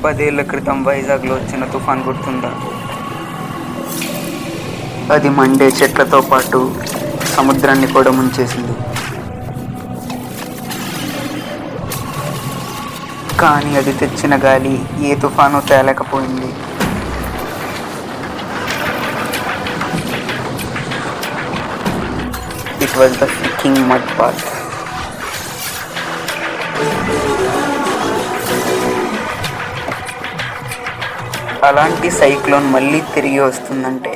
10 ఏళ్ల క్రితం వైజాగ్లో వచ్చిన తుఫాన్ గుర్తుందా? అది మండే చెట్లతో పాటు సముద్రాన్ని కూడా ముంచేసింది. కానీ అది తెచ్చిన గాలి ఏ తుఫాను తేలేకపోయింది. It was the fucking mud bath. అలాంటి సైక్లోన్ మళ్ళీ తిరిగి వస్తుందంటే